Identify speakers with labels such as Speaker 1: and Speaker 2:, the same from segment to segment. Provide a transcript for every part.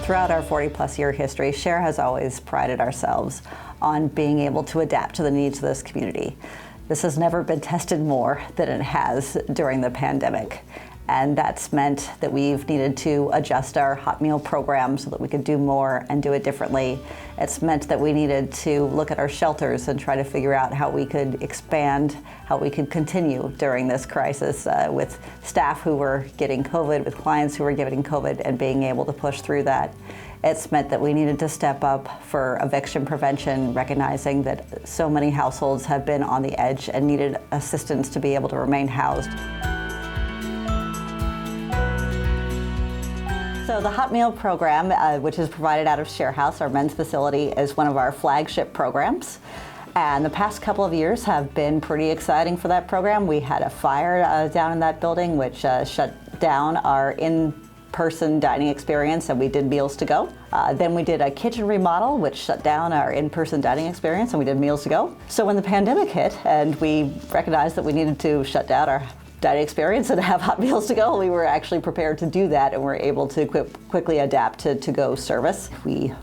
Speaker 1: Throughout our 40-plus year history, SHARE has always prided ourselves on being able to adapt to the needs of this community. This has never been tested more than it has during the pandemic. And that's meant that we've needed to adjust our hot meal program so that we could do more and do it differently. It's meant that we needed to look at our shelters and try to figure out how we could expand, how we could continue during this crisis with staff who were getting COVID, with clients who were getting COVID, and being able to push through that. It's meant that we needed to step up for eviction prevention, recognizing that so many households have been on the edge and needed assistance to be able to remain housed. So the hot meal program, which is provided out of Share House, our men's facility, is one of our flagship programs. And the past couple of years have been pretty exciting for that program. We had a fire down in that building, which shut down our in-person dining experience, and we did Meals to Go. Then we did a kitchen remodel, which shut down our in-person dining experience, and we did Meals to Go. So when the pandemic hit and we recognized that we needed to shut down our dining experience and have hot meals to go, we were actually prepared to do that, and were able to quickly adapt to to-go service. We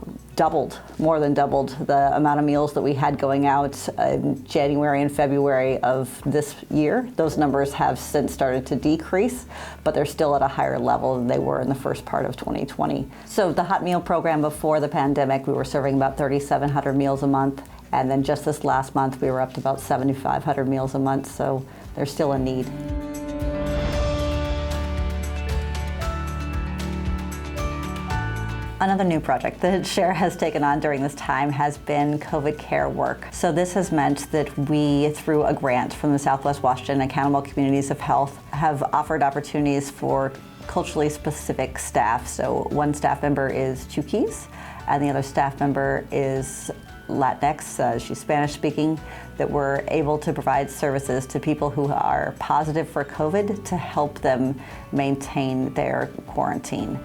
Speaker 1: more than doubled the amount of meals that we had going out in January and February of this year. Those numbers have since started to decrease, but they're still at a higher level than they were in the first part of 2020. So the hot meal program before the pandemic, we were serving about 3,700 meals a month. And then just this last month, we were up to about 7,500 meals a month. So there's still a need. Another new project that SHARE has taken on during this time has been COVID care work. So this has meant that we, through a grant from the Southwest Washington Accountable Communities of Health, have offered opportunities for culturally specific staff. So one staff member is Chuukese, and the other staff member is Latinx, she's Spanish speaking, that we're able to provide services to people who are positive for COVID to help them maintain their quarantine.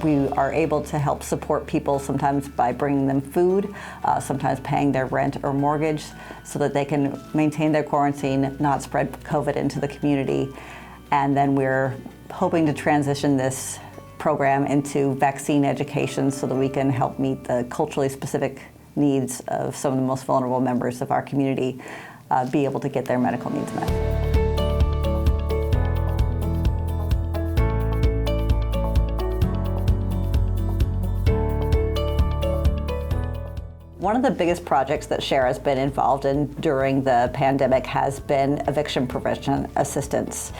Speaker 1: We are able to help support people sometimes by bringing them food, sometimes paying their rent or mortgage so that they can maintain their quarantine, not spread COVID into the community. And then we're hoping to transition this program into vaccine education so that we can help meet the culturally specific needs of some of the most vulnerable members of our community, be able to get their medical needs met. One of the biggest projects that SHARE has been involved in during the pandemic has been eviction prevention assistance.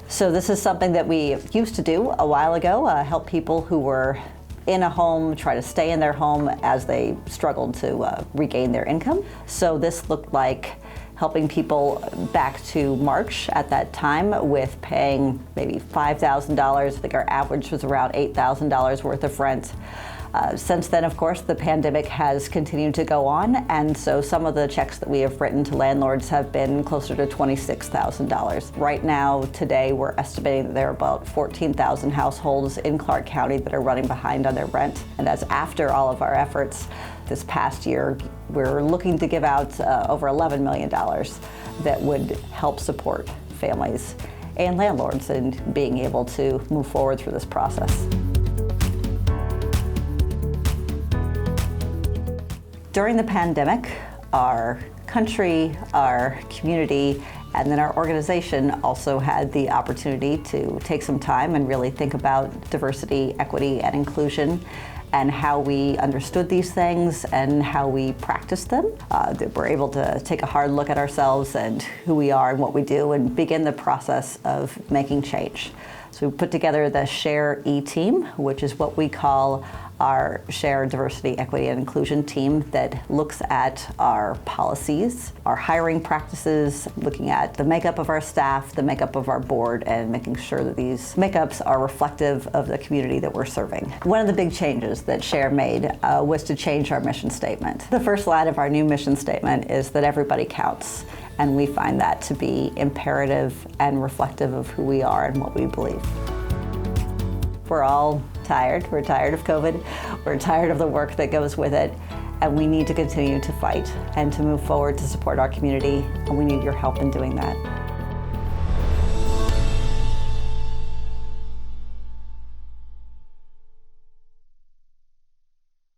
Speaker 1: So this is something that we used to do a while ago, help people who were in a home, try to stay in their home as they struggled to regain their income. So this looked like helping people back to March at that time with paying maybe $5,000. I think our average was around $8,000 worth of rent. Since then, of course, the pandemic has continued to go on, and so some of the checks that we have written to landlords have been closer to $26,000. Right now, today, we're estimating that there are about 14,000 households in Clark County that are running behind on their rent, and that's after all of our efforts. This past year, we're looking to give out over $11 million that would help support families and landlords in being able to move forward through this process. During the pandemic, our country, our community, and then our organization also had the opportunity to take some time and really think about diversity, equity, and inclusion, and how we understood these things and how we practiced them. That we're able to take a hard look at ourselves and who we are and what we do and begin the process of making change. So we put together the SHARE E-team, which is what we call our SHARE Diversity, Equity, and Inclusion team that looks at our policies, our hiring practices, looking at the makeup of our staff, the makeup of our board, and making sure that these makeups are reflective of the community that we're serving. One of the big changes that SHARE made was to change our mission statement. The first line of our new mission statement is that everybody counts, and we find that to be imperative and reflective of who we are and what we believe. We're all tired. We're tired of COVID. We're tired of the work that goes with it. And we need to continue to fight and to move forward to support our community. And we need your help in doing that.